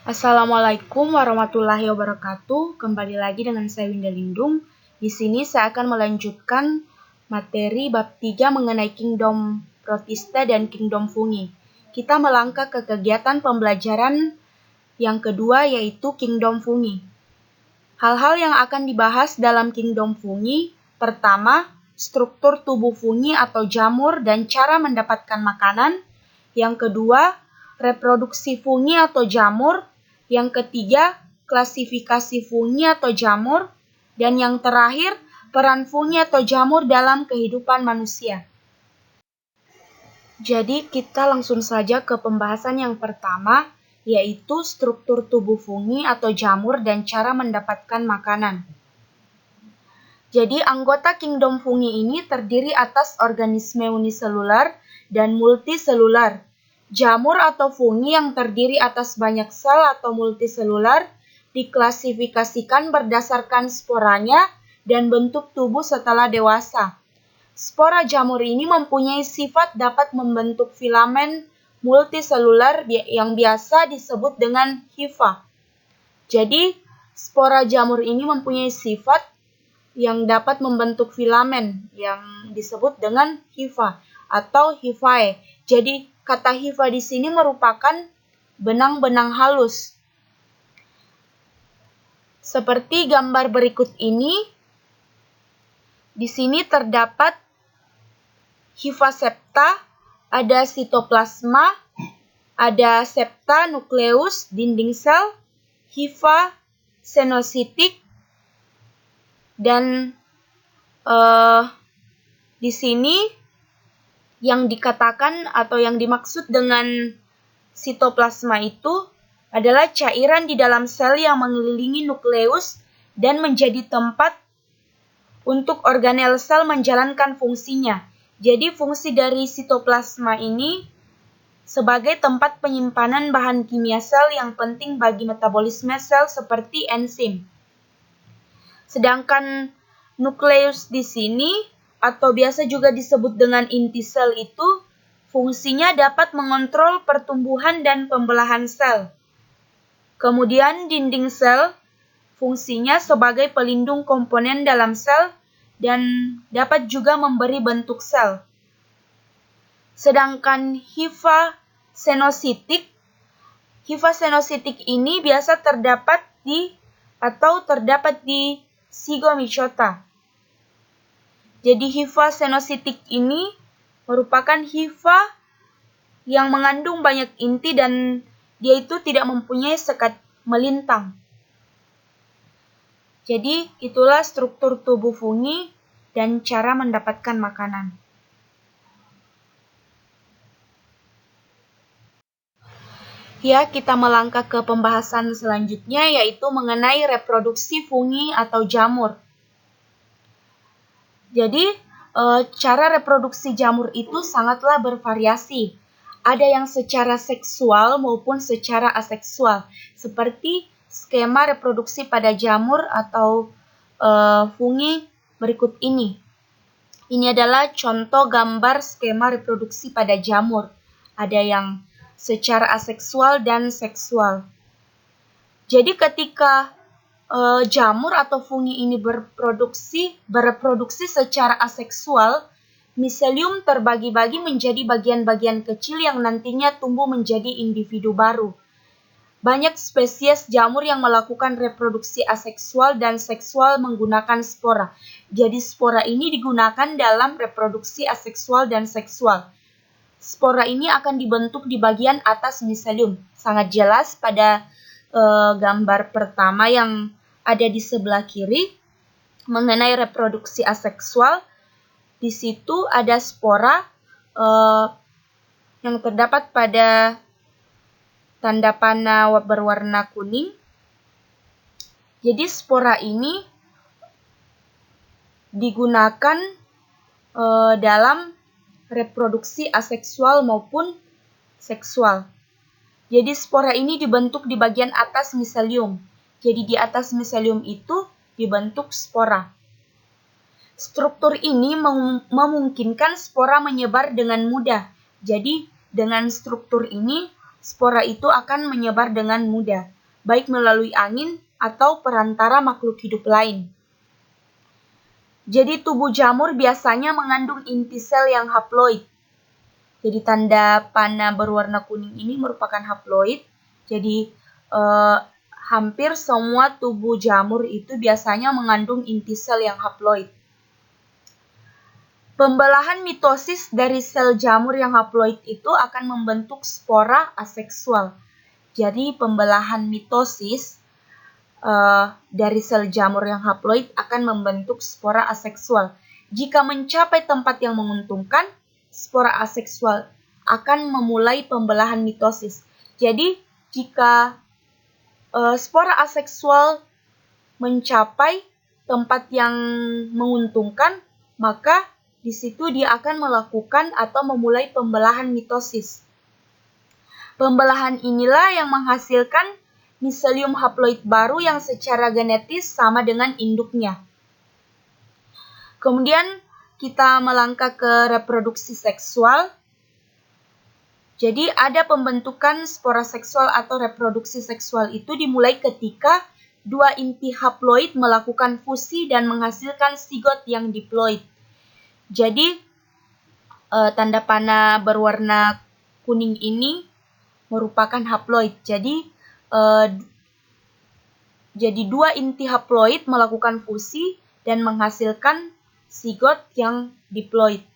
Assalamualaikum warahmatullahi wabarakatuh. Kembali lagi dengan saya Winda Lindung. Di sini saya akan melanjutkan materi bab 3 mengenai Kingdom Protista dan Kingdom Fungi. Kita melangkah ke kegiatan pembelajaran yang kedua, yaitu Kingdom Fungi. Hal-hal yang akan dibahas dalam Kingdom Fungi: pertama, struktur tubuh fungi atau jamur dan cara mendapatkan makanan. Yang kedua, reproduksi fungi atau jamur. Yang ketiga, klasifikasi fungi atau jamur. Dan yang terakhir, peran fungi atau jamur dalam kehidupan manusia. Jadi kita langsung saja ke pembahasan yang pertama, yaitu struktur tubuh fungi atau jamur dan cara mendapatkan makanan. Jadi anggota Kingdom Fungi ini terdiri atas organisme uniselular dan multiselular. Jamur atau fungi yang terdiri atas banyak sel atau multiselular diklasifikasikan berdasarkan sporanya dan bentuk tubuh setelah dewasa. Spora jamur ini mempunyai sifat dapat membentuk filamen multiselular yang biasa disebut dengan hifa. Jadi, spora jamur ini mempunyai sifat yang dapat membentuk filamen yang disebut dengan hifa atau hifae. Jadi, kata hifa di sini merupakan benang-benang halus. Seperti gambar berikut ini, di sini terdapat hifa septa, ada sitoplasma, ada septa nukleus, dinding sel, hifa senositik, dan di sini yang dikatakan atau yang dimaksud dengan sitoplasma itu adalah cairan di dalam sel yang mengelilingi nukleus dan menjadi tempat untuk organel sel menjalankan fungsinya. Jadi fungsi dari sitoplasma ini sebagai tempat penyimpanan bahan kimia sel yang penting bagi metabolisme sel seperti enzim. Sedangkan nukleus di sini atau biasa juga disebut dengan inti sel itu fungsinya dapat mengontrol pertumbuhan dan pembelahan sel. Kemudian dinding sel fungsinya sebagai pelindung komponen dalam sel dan dapat juga memberi bentuk sel. Sedangkan hifa senositik ini biasa terdapat di zygomycota. Jadi hifa senositik ini merupakan hifa yang mengandung banyak inti dan dia itu tidak mempunyai sekat melintang. Jadi itulah struktur tubuh fungi dan cara mendapatkan makanan. Ya, kita melangkah ke pembahasan selanjutnya, yaitu mengenai reproduksi fungi atau jamur. Jadi, cara reproduksi jamur itu sangatlah bervariasi. Ada yang secara seksual maupun secara aseksual, seperti skema reproduksi pada jamur atau fungi berikut ini. Ini adalah contoh gambar skema reproduksi pada jamur. Ada yang secara aseksual dan seksual. Jadi ketika jamur atau fungi ini bereproduksi secara aseksual, miselium terbagi-bagi menjadi bagian-bagian kecil yang nantinya tumbuh menjadi individu baru. Banyak spesies jamur yang melakukan reproduksi aseksual dan seksual menggunakan spora. Jadi spora ini digunakan dalam reproduksi aseksual dan seksual. Spora ini akan dibentuk di bagian atas miselium. Sangat jelas pada gambar pertama yang ada di sebelah kiri mengenai reproduksi aseksual. Di situ ada spora yang terdapat pada tanda panah berwarna kuning. Jadi spora ini digunakan dalam reproduksi aseksual maupun seksual. Jadi spora ini dibentuk di bagian atas miselium. Jadi di atas miselium itu dibentuk spora. Struktur ini memungkinkan spora menyebar dengan mudah. Jadi dengan struktur ini spora itu akan menyebar dengan mudah. baik melalui angin atau perantara makhluk hidup lain. Jadi tubuh jamur biasanya mengandung inti sel yang haploid. Jadi tanda panah berwarna kuning ini merupakan haploid. Jadi hampir semua tubuh jamur itu biasanya mengandung inti sel yang haploid. Pembelahan mitosis dari sel jamur yang haploid itu akan membentuk spora aseksual. Jadi pembelahan mitosis dari sel jamur yang haploid akan membentuk spora aseksual. Jika mencapai tempat yang menguntungkan, spora aseksual akan memulai pembelahan mitosis. Jadi jika spora aseksual mencapai tempat yang menguntungkan, maka di situ dia akan melakukan atau memulai pembelahan mitosis. Pembelahan inilah yang menghasilkan miselium haploid baru yang secara genetis sama dengan induknya. Kemudian kita melangkah ke reproduksi seksual. Jadi ada pembentukan spora seksual atau reproduksi seksual itu dimulai ketika dua inti haploid melakukan fusi dan menghasilkan sigot yang diploid. Jadi tanda panah berwarna kuning ini merupakan haploid. Jadi dua inti haploid melakukan fusi dan menghasilkan sigot yang diploid.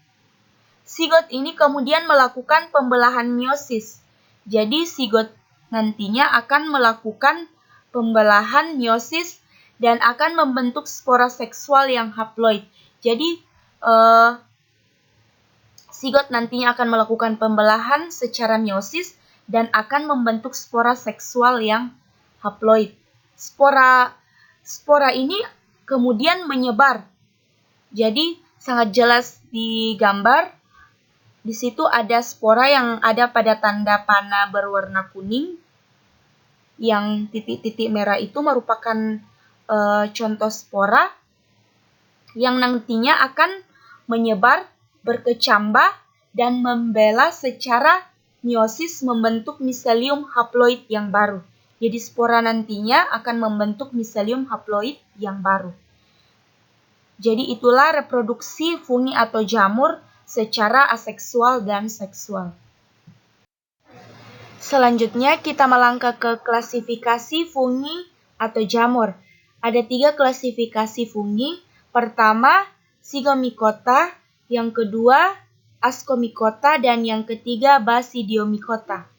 Sigot ini kemudian melakukan pembelahan meiosis. Jadi sigot nantinya akan melakukan pembelahan meiosis dan akan membentuk spora seksual yang haploid. Jadi sigot nantinya akan melakukan pembelahan secara meiosis dan akan membentuk spora seksual yang haploid. Spora ini kemudian menyebar. Jadi sangat jelas di gambar. Di situ ada spora yang ada pada tanda panah berwarna kuning. Yang titik-titik merah itu merupakan contoh spora yang nantinya akan menyebar, berkecambah, dan membela secara meiosis membentuk miselium haploid yang baru. Jadi spora nantinya akan membentuk miselium haploid yang baru. Jadi itulah reproduksi fungi atau jamur secara aseksual dan seksual. Selanjutnya kita melangkah ke klasifikasi fungi atau jamur. Ada 3 klasifikasi fungi. Pertama, Zygomicota, yang kedua Ascomycota, dan yang ketiga Basidiomycota.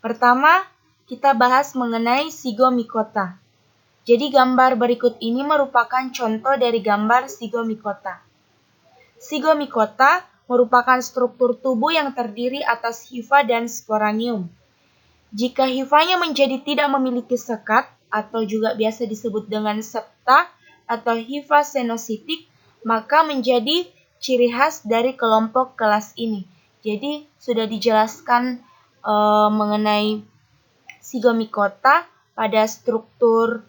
Pertama, kita bahas mengenai Zygomicota. Jadi gambar berikut ini merupakan contoh dari gambar Zygomicota. Zygomicota merupakan struktur tubuh yang terdiri atas hifa dan sporanium. Jika hifanya menjadi tidak memiliki sekat atau juga biasa disebut dengan septa atau hifa senositik, maka menjadi ciri khas dari kelompok kelas ini. Jadi sudah dijelaskan mengenai Zygomicota pada struktur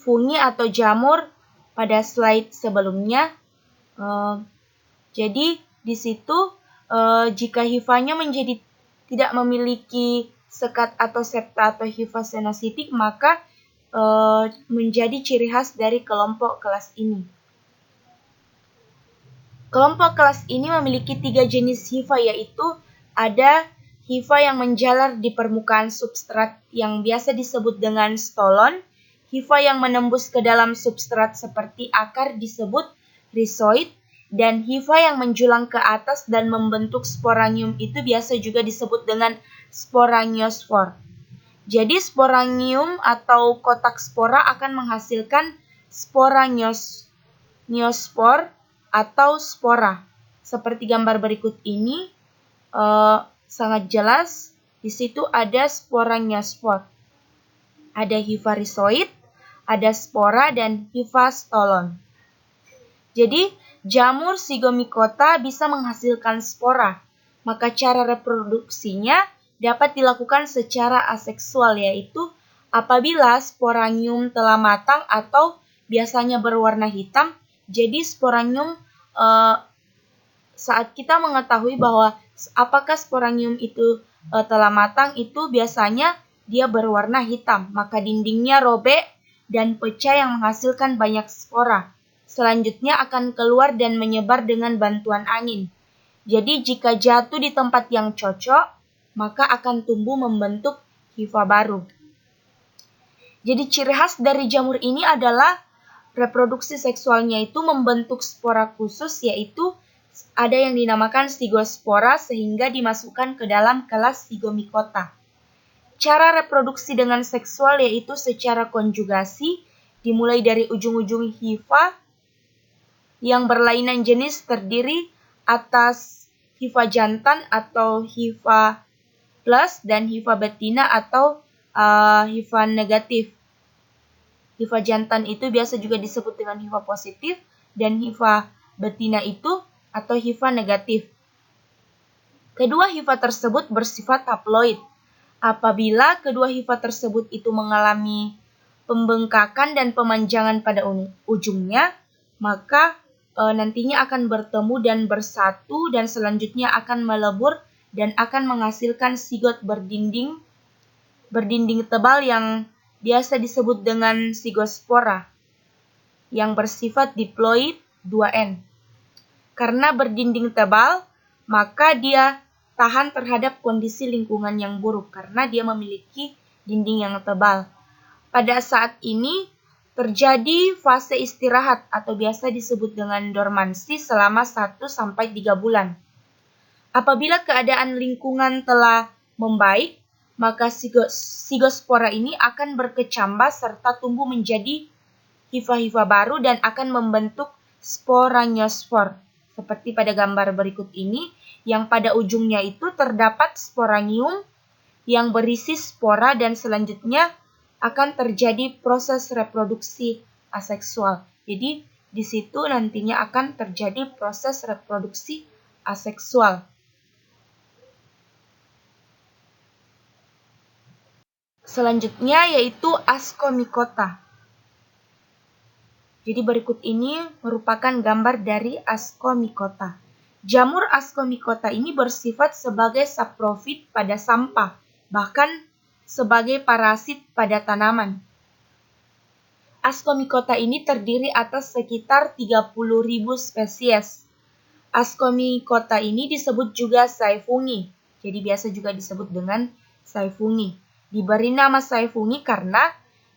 fungi atau jamur pada slide sebelumnya. Jadi di situ jika hifanya menjadi tidak memiliki sekat atau septa atau hifa senositik, maka menjadi ciri khas dari kelompok kelas ini. Kelompok kelas ini memiliki 3 jenis hifa, yaitu ada hifa yang menjalar di permukaan substrat yang biasa disebut dengan stolon, hifa yang menembus ke dalam substrat seperti akar disebut rhizoid, dan hifa yang menjulang ke atas dan membentuk sporanium itu biasa juga disebut dengan sporangiosfor. Jadi sporangium atau kotak spora akan menghasilkan sporangiospor atau spora. Seperti gambar berikut ini sangat jelas di situ ada sporangiospor. Ada hifa rhizoid, ada spora dan hifa stolon. Jadi jamur Zygomicota bisa menghasilkan spora, maka cara reproduksinya dapat dilakukan secara aseksual, yaitu apabila sporangium telah matang atau biasanya berwarna hitam. Jadi sporangium saat kita mengetahui bahwa apakah sporangium itu telah matang, itu biasanya dia berwarna hitam, maka dindingnya robek dan pecah yang menghasilkan banyak spora. Selanjutnya akan keluar dan menyebar dengan bantuan angin. Jadi jika jatuh di tempat yang cocok, maka akan tumbuh membentuk hifa baru. Jadi ciri khas dari jamur ini adalah reproduksi seksualnya itu membentuk spora khusus, yaitu ada yang dinamakan zygospora sehingga dimasukkan ke dalam kelas Zygomicota. Cara reproduksi dengan seksual yaitu secara konjugasi, dimulai dari ujung-ujung hifa yang berlainan jenis terdiri atas hifa jantan atau hifa plus dan hifa betina atau hifa negatif. Hifa jantan itu biasa juga disebut dengan hifa positif dan hifa betina itu atau hifa negatif. Kedua hifa tersebut bersifat haploid. Apabila kedua hifa tersebut itu mengalami pembengkakan dan pemanjangan pada ujungnya, maka nantinya akan bertemu dan bersatu dan selanjutnya akan melebur dan akan menghasilkan sigot berdinding tebal yang biasa disebut dengan zygospora yang bersifat diploid 2N. Karena berdinding tebal, maka dia tahan terhadap kondisi lingkungan yang buruk karena dia memiliki dinding yang tebal. Pada saat ini terjadi fase istirahat atau biasa disebut dengan dormansi selama 1-3 bulan. Apabila keadaan lingkungan telah membaik, maka zygospora ini akan berkecambah serta tumbuh menjadi hifa-hifa baru dan akan membentuk sporangiospor. Seperti pada gambar berikut ini, yang pada ujungnya itu terdapat sporangium yang berisi spora dan selanjutnya akan terjadi proses reproduksi aseksual. Jadi di situ nantinya akan terjadi proses reproduksi aseksual. Selanjutnya yaitu ascomycota. Jadi berikut ini merupakan gambar dari ascomycota. Jamur ascomycota ini bersifat sebagai saprofit pada sampah, bahkan sebagai parasit pada tanaman. Ascomycota ini terdiri atas sekitar 30.000 spesies. Ascomycota ini disebut juga saifungi, jadi biasa juga disebut dengan saifungi. Diberi nama saifungi karena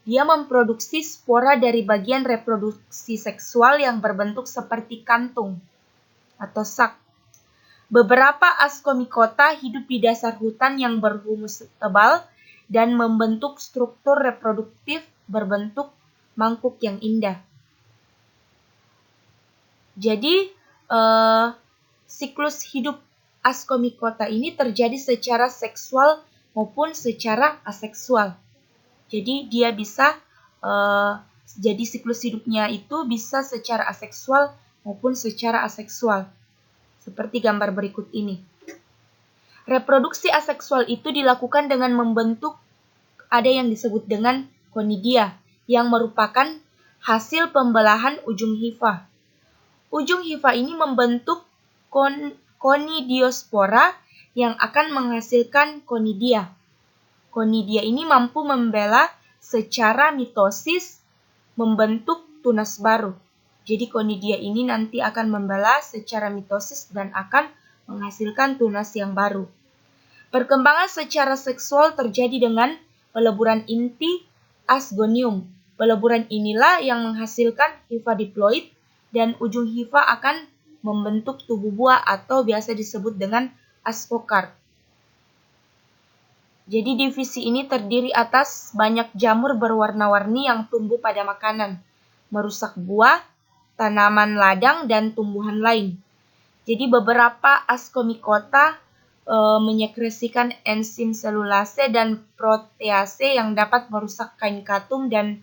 dia memproduksi spora dari bagian reproduksi seksual yang berbentuk seperti kantung atau sak. Beberapa ascomycota hidup di dasar hutan yang berhumus tebal dan membentuk struktur reproduktif berbentuk mangkuk yang indah. Jadi, siklus hidup ascomycota ini terjadi secara seksual maupun secara aseksual. Jadi dia bisa jadi siklus hidupnya itu bisa secara aseksual maupun secara aseksual. Seperti gambar berikut ini. Reproduksi aseksual itu dilakukan dengan membentuk ada yang disebut dengan konidia yang merupakan hasil pembelahan ujung hifa. Ujung hifa ini membentuk konidiospora yang akan menghasilkan konidia. Konidia ini mampu membela secara mitosis membentuk tunas baru. Jadi konidia ini nanti akan membela secara mitosis dan akan menghasilkan tunas yang baru. Perkembangan secara seksual terjadi dengan peleburan inti asgonium. Peleburan inilah yang menghasilkan hifa diploid dan ujung hifa akan membentuk tubuh buah atau biasa disebut dengan ascocarp. Jadi divisi ini terdiri atas banyak jamur berwarna-warni yang tumbuh pada makanan, merusak buah, tanaman ladang, dan tumbuhan lain. Jadi beberapa ascomycota menyekresikan enzim selulase dan protease yang dapat merusak kain katun dan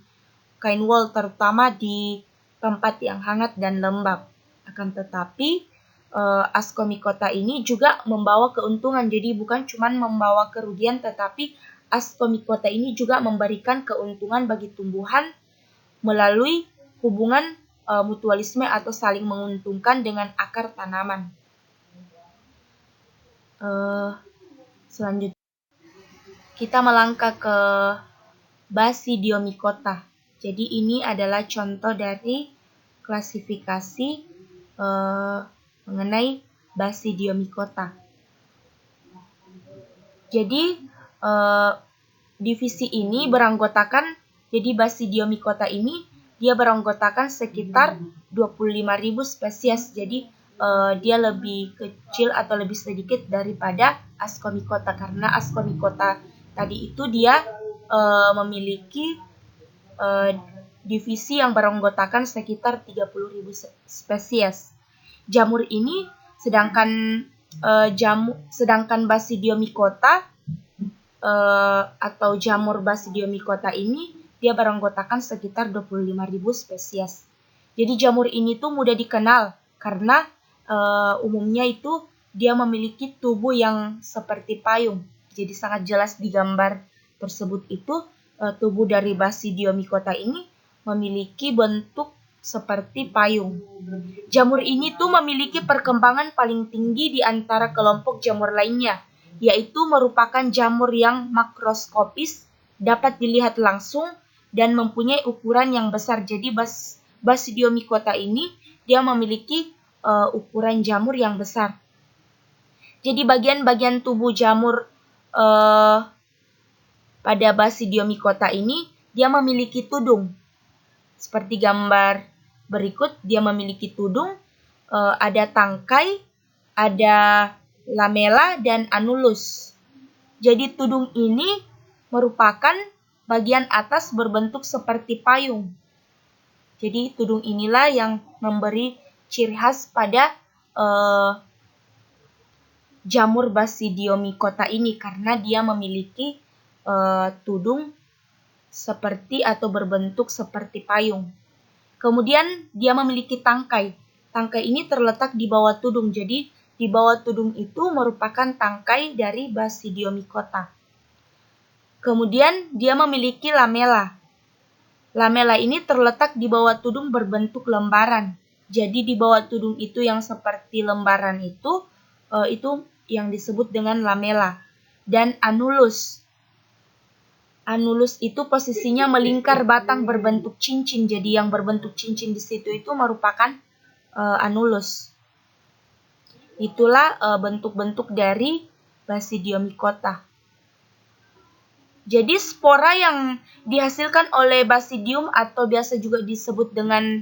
kain wol terutama di tempat yang hangat dan lembab. Akan tetapi ascomycota ini juga membawa keuntungan, jadi bukan cuma membawa kerugian tetapi ascomycota ini juga memberikan keuntungan bagi tumbuhan melalui hubungan mutualisme atau saling menguntungkan dengan akar tanaman. Selanjutnya, kita melangkah ke Basidiomycota. Jadi ini adalah contoh dari klasifikasi mengenai Basidiomycota. Jadi divisi ini beranggotakan, jadi Basidiomycota ini dia beranggotakan sekitar 25.000 spesies. Jadi dia lebih kecil atau lebih sedikit daripada Ascomycota, karena Ascomycota tadi itu dia memiliki divisi yang beranggotakan sekitar 30.000 spesies. Jamur ini sedangkan Basidiomycota atau jamur Basidiomycota ini dia beranggotakan sekitar 25.000 spesies. Jadi jamur ini tuh mudah dikenal karena umumnya itu dia memiliki tubuh yang seperti payung. Jadi sangat jelas di gambar tersebut itu tubuh dari Basidiomycota ini memiliki bentuk seperti payung. Jamur ini tuh memiliki perkembangan paling tinggi di antara kelompok jamur lainnya, yaitu merupakan jamur yang makroskopis, dapat dilihat langsung, dan mempunyai ukuran yang besar. Jadi Basidiomycota ini dia memiliki ukuran jamur yang besar. Jadi bagian-bagian tubuh jamur pada Basidiomycota ini dia memiliki tudung. Seperti gambar berikut, dia memiliki tudung, ada tangkai, ada lamela, dan anulus. Jadi tudung ini merupakan bagian atas berbentuk seperti payung. Jadi tudung inilah yang memberi ciri khas pada jamur Basidiomycota ini, karena dia memiliki tudung seperti atau berbentuk seperti payung. Kemudian dia memiliki tangkai. Tangkai ini terletak di bawah tudung. Jadi di bawah tudung itu merupakan tangkai dari Basidiomycota. Kemudian dia memiliki lamela. Lamela ini terletak di bawah tudung berbentuk lembaran. Jadi di bawah tudung itu yang seperti lembaran itu yang disebut dengan lamela. Dan anulus. Anulus itu posisinya melingkar batang berbentuk cincin. Jadi yang berbentuk cincin di situ itu merupakan anulus. Itulah bentuk-bentuk dari Basidiomycota. Jadi spora yang dihasilkan oleh Basidium atau biasa juga disebut dengan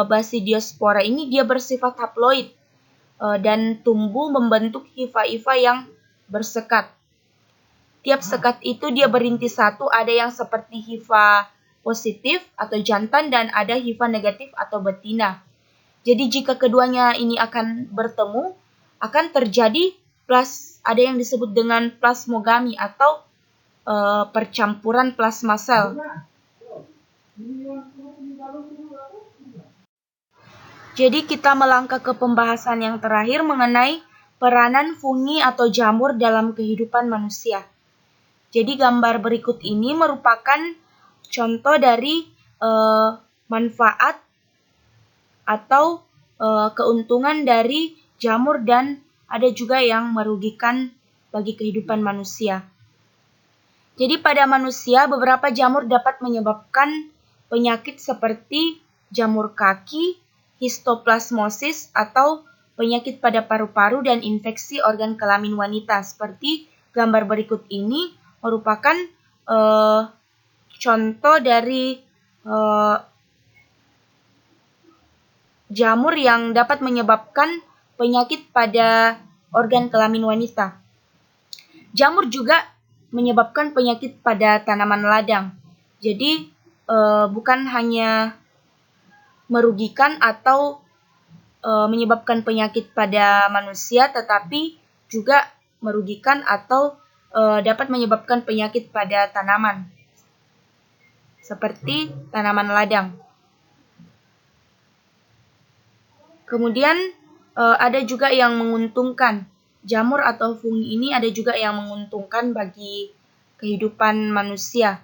Basidiospora ini dia bersifat haploid dan tumbuh membentuk hifa-hifa yang bersekat. Tiap sekat itu dia berinti satu, ada yang seperti hifa positif atau jantan dan ada hifa negatif atau betina. Jadi jika keduanya ini akan bertemu, akan terjadi ada yang disebut dengan plasmogami atau percampuran plasma sel. Jadi kita melangkah ke pembahasan yang terakhir mengenai peranan fungi atau jamur dalam kehidupan manusia. Jadi gambar berikut ini merupakan contoh dari manfaat atau keuntungan dari jamur dan ada juga yang merugikan bagi kehidupan manusia. Jadi pada manusia beberapa jamur dapat menyebabkan penyakit seperti jamur kaki, histoplasmosis atau penyakit pada paru-paru dan infeksi organ kelamin wanita. Seperti gambar berikut ini merupakan contoh dari jamur yang dapat menyebabkan penyakit pada organ kelamin wanita. Jamur juga menyebabkan penyakit pada tanaman ladang. Jadi bukan hanya merugikan atau menyebabkan penyakit pada manusia, tetapi juga merugikan atau dapat menyebabkan penyakit pada tanaman, seperti tanaman ladang. Kemudian ada juga yang menguntungkan. Jamur atau fungi ini ada juga yang menguntungkan bagi kehidupan manusia.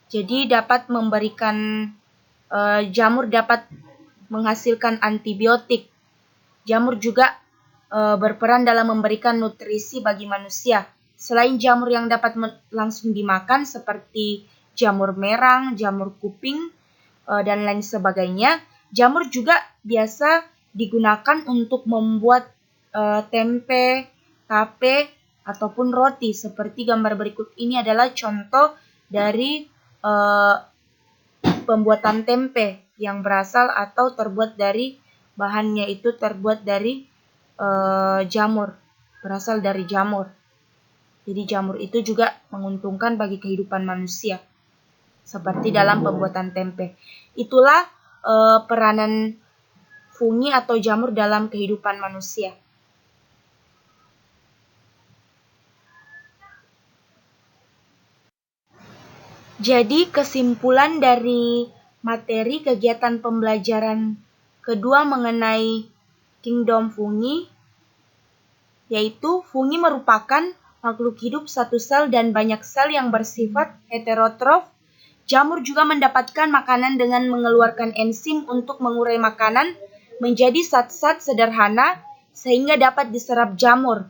Jadi dapat memberikan jamur dapat menghasilkan antibiotik. Jamur juga berperan dalam memberikan nutrisi bagi manusia, Selain jamur yang dapat langsung dimakan seperti jamur merang, jamur kuping, dan lain sebagainya, jamur juga biasa digunakan untuk membuat tempe, tape, ataupun roti. Seperti gambar berikut ini adalah contoh dari pembuatan tempe yang berasal atau terbuat dari bahannya itu terbuat dari jamur, berasal dari jamur. Jadi jamur itu juga menguntungkan bagi kehidupan manusia, seperti dalam pembuatan tempe. Itulah peranan fungi atau jamur dalam kehidupan manusia. Jadi kesimpulan dari materi kegiatan pembelajaran kedua mengenai kingdom fungi, yaitu fungi merupakan makhluk hidup satu sel dan banyak sel yang bersifat heterotrof. Jamur juga mendapatkan makanan dengan mengeluarkan enzim untuk mengurai makanan menjadi zat-zat sederhana sehingga dapat diserap jamur.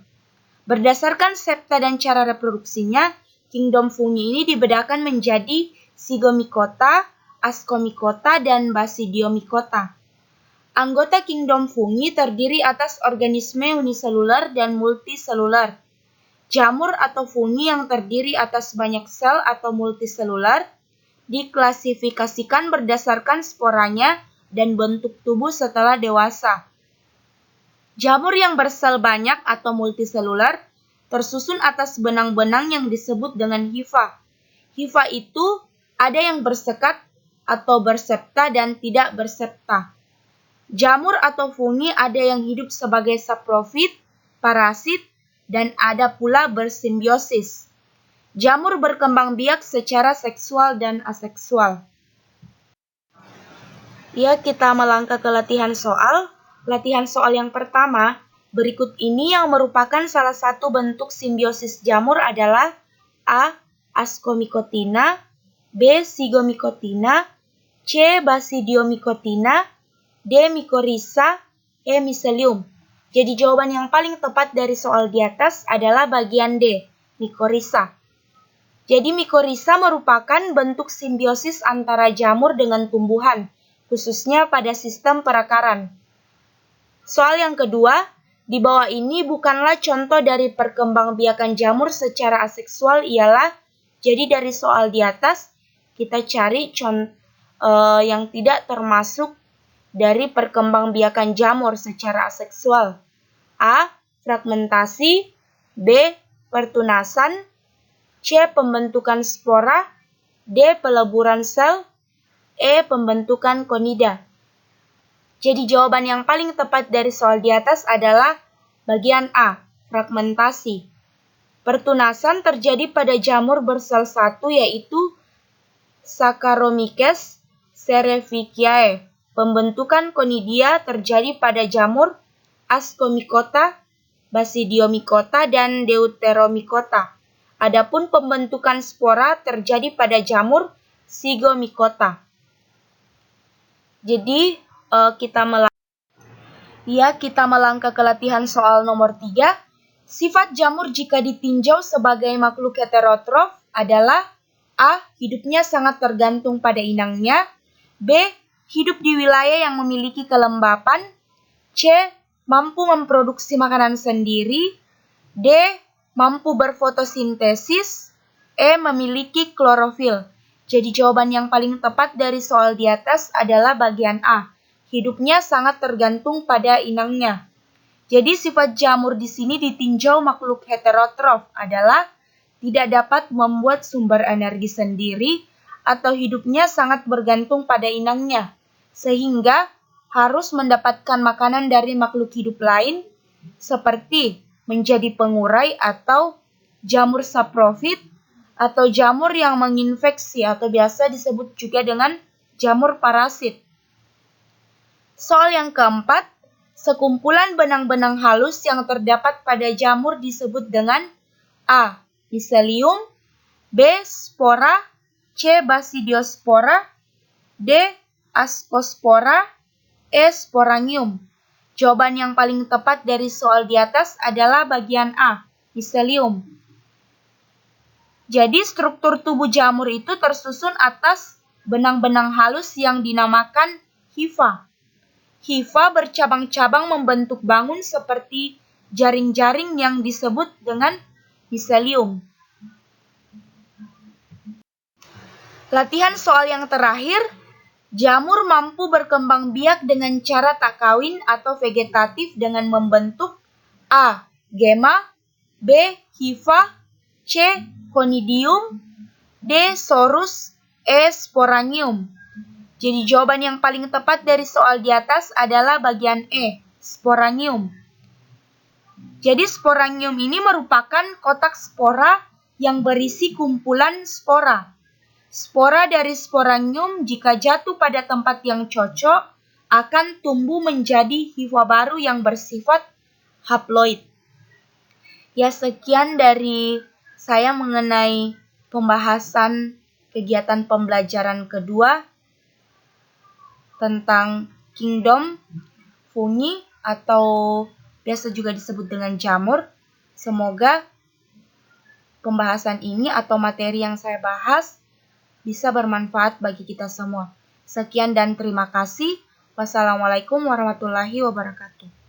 Berdasarkan septa dan cara reproduksinya, kingdom fungi ini dibedakan menjadi Zygomicota, Ascomycota, dan Basidiomycota. Anggota kingdom fungi terdiri atas organisme uniseluler dan multiseluler. Jamur atau fungi yang terdiri atas banyak sel atau multiseluler diklasifikasikan berdasarkan sporanya dan bentuk tubuh setelah dewasa. Jamur yang bersel banyak atau multiseluler tersusun atas benang-benang yang disebut dengan hifa. Hifa itu ada yang bersekat atau bersepta dan tidak bersepta. Jamur atau fungi ada yang hidup sebagai saprofit, parasit, dan ada pula bersimbiosis. Jamur berkembang biak secara seksual dan aseksual. Ya, kita melangkah ke latihan soal. Latihan soal yang pertama, berikut ini yang merupakan salah satu bentuk simbiosis jamur adalah A. Ascomycotina, B. Zygomycotina, C. Basidiomycotina, D. Mycorrhiza, E. Mycelium. Jadi jawaban yang paling tepat dari soal di atas adalah bagian D, Mycorrhiza. Jadi Mycorrhiza merupakan bentuk simbiosis antara jamur dengan tumbuhan, khususnya pada sistem perakaran. Soal yang kedua, di bawah ini bukanlah contoh dari perkembangbiakan jamur secara aseksual ialah, jadi dari soal di atas kita cari yang tidak termasuk dari perkembangbiakan jamur secara aseksual. A. Fragmentasi, B. Pertunasan, C. Pembentukan spora, D. Peleburan sel, E. Pembentukan konida. Jadi jawaban yang paling tepat dari soal di atas adalah bagian A, fragmentasi. Pertunasan terjadi pada jamur bersel satu yaitu Saccharomyces cerevisiae. Pembentukan konidia terjadi pada jamur Ascomycota, Basidiomycota, dan Deuteromycota. Adapun pembentukan spora terjadi pada jamur Zygomicota. Jadi kita melangkah ke latihan soal nomor 3. Sifat jamur jika ditinjau sebagai makhluk heterotrof adalah A. Hidupnya sangat tergantung pada inangnya, B. Hidup di wilayah yang memiliki kelembapan, C. Mampu memproduksi makanan sendiri, D. Mampu berfotosintesis, E. Memiliki klorofil. Jadi jawaban yang paling tepat dari soal di atas adalah bagian A. Hidupnya sangat tergantung pada inangnya. Jadi sifat jamur di sini ditinjau makhluk heterotrof adalah tidak dapat membuat sumber energi sendiri atau hidupnya sangat bergantung pada inangnya, sehingga harus mendapatkan makanan dari makhluk hidup lain seperti menjadi pengurai atau jamur saprofit atau jamur yang menginfeksi atau biasa disebut juga dengan jamur parasit. Soal yang keempat, sekumpulan benang-benang halus yang terdapat pada jamur disebut dengan A. Mycelium, B. Spora, C. Basidiospora, D. Ascospora, E. Sporangium. Jawaban yang paling tepat dari soal di atas adalah bagian A. Mycelium. Jadi struktur tubuh jamur itu tersusun atas benang-benang halus yang dinamakan hifa. Hifa bercabang-cabang membentuk bangun seperti jaring-jaring yang disebut dengan miselium. Latihan soal yang terakhir, jamur mampu berkembang biak dengan cara tak kawin atau vegetatif dengan membentuk A. Gema, B. Hifa, C. Conidium, D. Sorus, E. Sporanium. Jadi jawaban yang paling tepat dari soal di atas adalah bagian E, sporanium. Jadi sporanium ini merupakan kotak spora yang berisi kumpulan spora. Spora dari sporanium jika jatuh pada tempat yang cocok akan tumbuh menjadi hifa baru yang bersifat haploid. Ya, sekian dari saya mengenai pembahasan kegiatan pembelajaran kedua tentang kingdom fungi atau biasa juga disebut dengan jamur. Semoga pembahasan ini atau materi yang saya bahas bisa bermanfaat bagi kita semua. Sekian dan terima kasih. Wassalamualaikum warahmatullahi wabarakatuh.